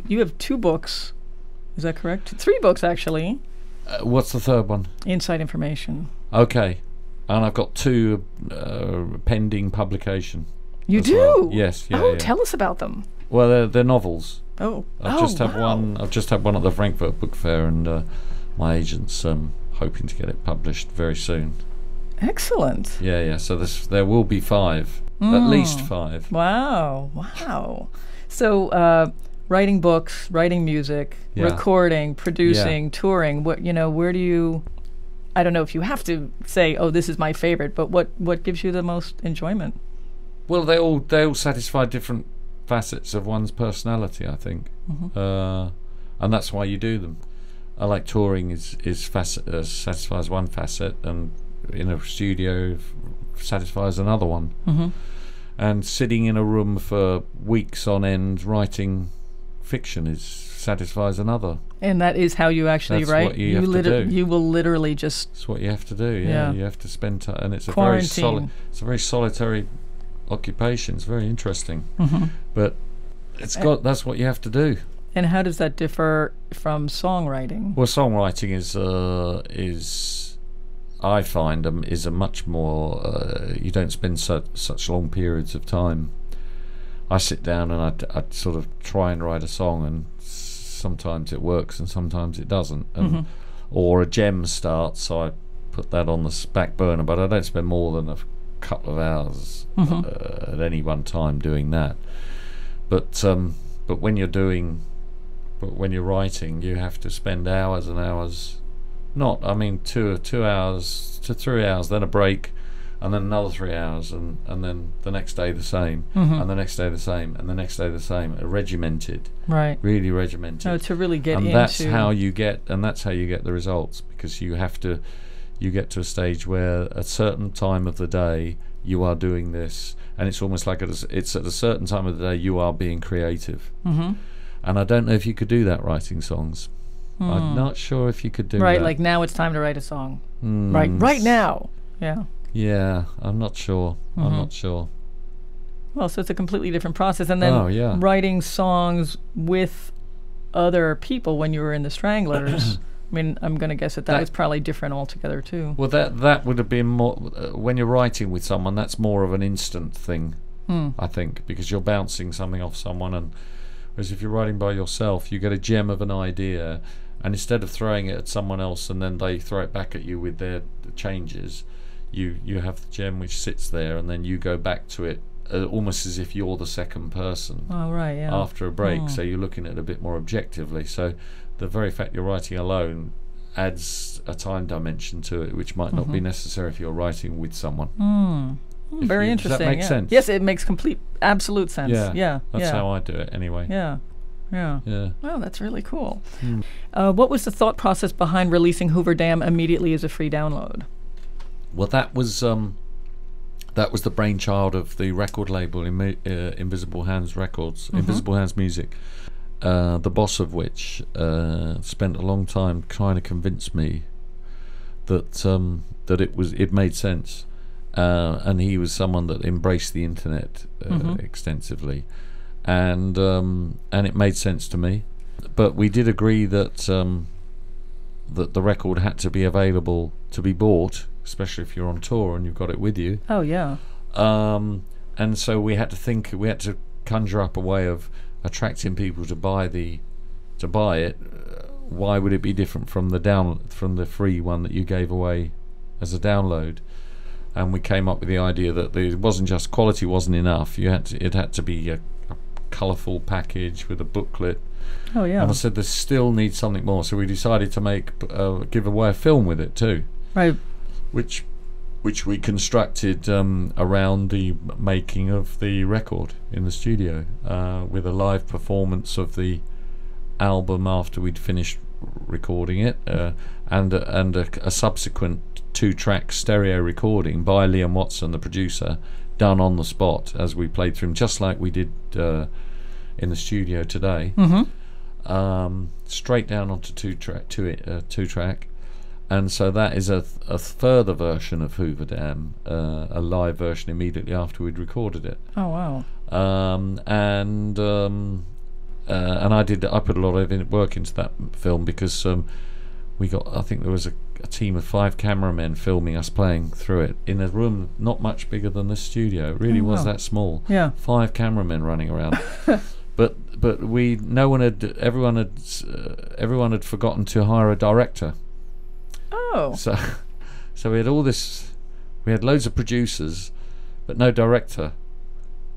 You have 2 books. Is that correct? 3 books, actually. What's the third one? Inside Information. Okay. And I've got 2 pending publication. You do? Well. Yes. Yeah, oh, yeah. Tell us about them. Well, they're novels. Oh, I've just had one. I've just had one at the Frankfurt Book Fair, and my agent's hoping to get it published very soon. Excellent. Yeah, yeah. So there will be 5, at least 5. Wow, wow. So, writing books, writing music, recording, producing, touring. Where do you? I don't know if you have to say, "Oh, this is my favorite," but what gives you the most enjoyment? Well, they all satisfy different facets of one's personality, I think, and that's why you do them. I like touring satisfies one facet, and in a studio satisfies another one. And sitting in a room for weeks on end writing fiction satisfies another. And that is how you actually That's write. what you have to do. You will literally just. That's what you have to do. Yeah, you have to spend time, and it's a very solitary occupation. It's very interesting, but that's what you have to do. And how does that differ from songwriting? Well, songwriting is I find is a much more you don't spend such long periods of time. I sit down and I sort of try and write a song, and sometimes it works and sometimes it doesn't, and or a gem starts, so I put that on the back burner, but I don't spend more than a couple of hours at any one time doing that. But when you're writing, you have to spend hours and hours. Not, I mean, 2 hours to 3 hours, then a break, and then another 3 hours, and then the next day the same, and the next day the same, and the next day the same. Regimented, right? Really regimented. No, to really get into. That's how you get the results, because you get to a stage where at a certain time of the day you are doing this, and it's almost like it's at a certain time of the day you are being creative. And I don't know if you could do that writing songs. I'm not sure if you could do that. Right, like now it's time to write a song. Right now. Yeah. Yeah, I'm not sure. I'm not sure. Well, so it's a completely different process. And then writing songs with other people when you were in the Stranglers. I mean, I'm going to guess that was probably different altogether too. Well, that would have been more when you're writing with someone. That's more of an instant thing, I think, because you're bouncing something off someone. And whereas if you're writing by yourself, you get a gem of an idea, and instead of throwing it at someone else and then they throw it back at you with their changes, you have the gem which sits there, and then you go back to it almost as if you're the second person. Oh, right, yeah. After a break, so you're looking at it a bit more objectively. So the very fact you're writing alone adds a time dimension to it, which might not be necessary if you're writing with someone. Very interesting. Does that make sense? Yes, it makes absolute sense. Yeah. That's how I do it anyway. Yeah. Yeah. Oh, that's really cool. What was the thought process behind releasing Hoover Dam immediately as a free download? Well, that was the brainchild of the record label, Invisible Hands Records, Invisible Hands Music, the boss of which spent a long time trying to convince me that it made sense, and he was someone that embraced the internet extensively, and it made sense to me. But we did agree that the record had to be available to be bought, especially if you're on tour and you've got it with you. Oh yeah. And so we had to conjure up a way of attracting people to buy it. Why would it be different from the free one that you gave away as a download? And we came up with the idea that it wasn't just quality wasn't enough. It had to be a colourful package with a booklet. Oh yeah. And I said there still needs something more, so we decided to give away a film with it too. Right. Which we constructed around the making of the record in the studio, with a live performance of the album after we'd finished recording it, and a subsequent 2-track stereo recording by Liam Watson, the producer, done on the spot as we played through him, just like we did in the studio today. Straight down onto 2-track. And so that is a further version of Hoover Dam, a live version immediately after we'd recorded it. Oh wow! and I put a lot of work into that film because I think there was a team of 5 cameramen filming us playing through it in a room not much bigger than this studio. It really was that small. Yeah. 5 cameramen running around. But everyone had forgotten to hire a director. Oh. So we had all this. We had loads of producers, but no director.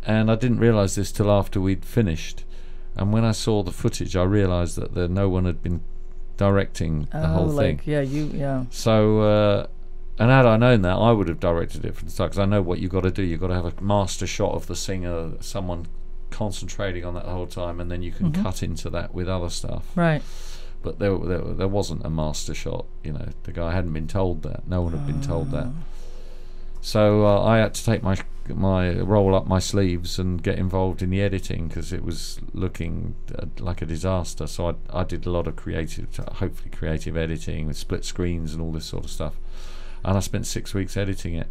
And I didn't realise this till after we'd finished. And when I saw the footage, I realised that no one had been directing the whole thing. So, and had I known that, I would have directed it from the start, because I know what you've got to do. You've got to have a master shot of the singer, someone concentrating on that the whole time, and then you can cut into that with other stuff. Right. But there wasn't a master shot. You know, the guy hadn't been told that. No one had been told that. So I had to take my roll up my sleeves and get involved in the editing, because it was looking like a disaster. So I did a lot of hopefully creative editing with split screens and all this sort of stuff. And I spent 6 weeks editing it.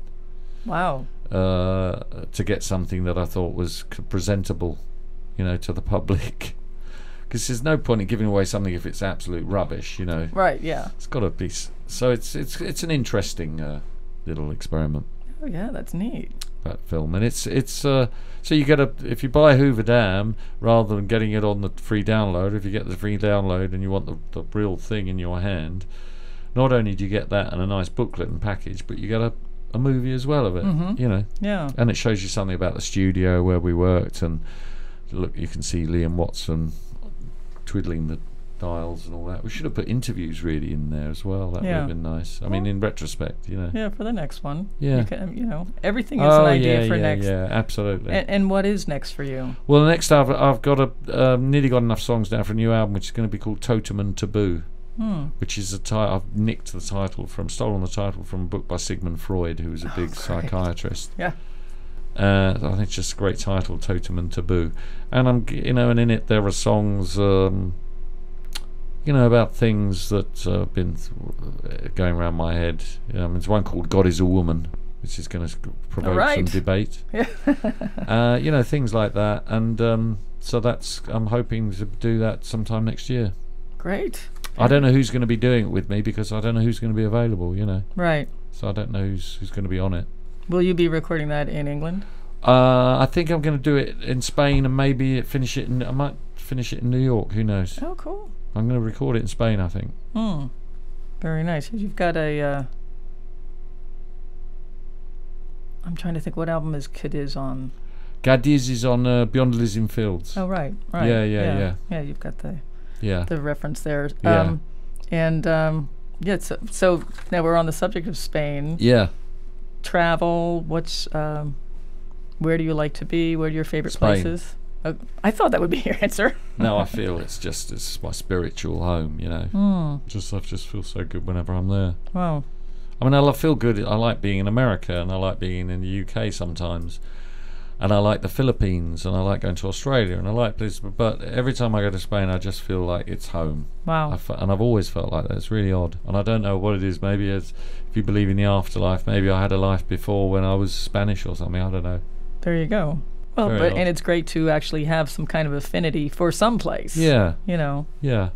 Wow. To get something that I thought was presentable, you know, to the public. Because there's no point in giving away something if it's absolute rubbish, you know. Right. Yeah. It's got to be. So it's an interesting little experiment. Oh yeah, that's neat. That film, and it's so you get if you buy Hoover Dam rather than getting it on the free download, if you get the free download and you want the real thing in your hand, not only do you get that and a nice booklet and package, but you get a movie as well of it. You know. Yeah. And it shows you something about the studio where we worked, and look, you can see Liam Watson twiddling the dials and all that. We should have put interviews really in there as well. That would have been nice. I mean, in retrospect, you know. Yeah, for the next one. Yeah. You can, you know, everything is an idea for next. Yeah, absolutely. And what is next for you? Well, next I've got nearly got enough songs now for a new album, which is going to be called Totem and Taboo, which is I've nicked the title stolen the title from a book by Sigmund Freud, who was a big psychiatrist. Yeah. I think it's just a great title, Totem and Taboo, and and in it there are songs, about things that have been going around my head. There's one called God is a Woman, which is going to provoke some debate. Things like that, and so I'm hoping to do that sometime next year. Great. I don't know who's going to be doing it with me, because I don't know who's going to be available. Right. So I don't know who's going to be on it. Will you be recording that in England? I think I'm going to do it in Spain, and maybe I might finish it in New York. Who knows? Oh, cool. I'm going to record it in Spain, I think. Very nice. You've got I'm trying to think, what album is Cadiz on? Cadiz is on Beyond Elysian Fields. Oh, right. Yeah. Yeah, you've got the reference there. Yeah. So now we're on the subject of Spain. Yeah. Travel, where do you like to be? Where are your favorite places? I thought that would be your answer. No, I feel it's my spiritual home, I just feel so good whenever I'm there. Wow. I mean, I feel good. I like being in America, and I like being in the UK sometimes, and I like the Philippines, and I like going to Australia, and I like places. But every time I go to Spain, I just feel like it's home. Wow. And I've always felt like that. It's really odd, and I don't know what it is. Maybe if you believe in the afterlife, maybe I had a life before when I was Spanish or something. I don't know. There you go. Well, and it's great to actually have some kind of affinity for some place. Yeah. Yeah.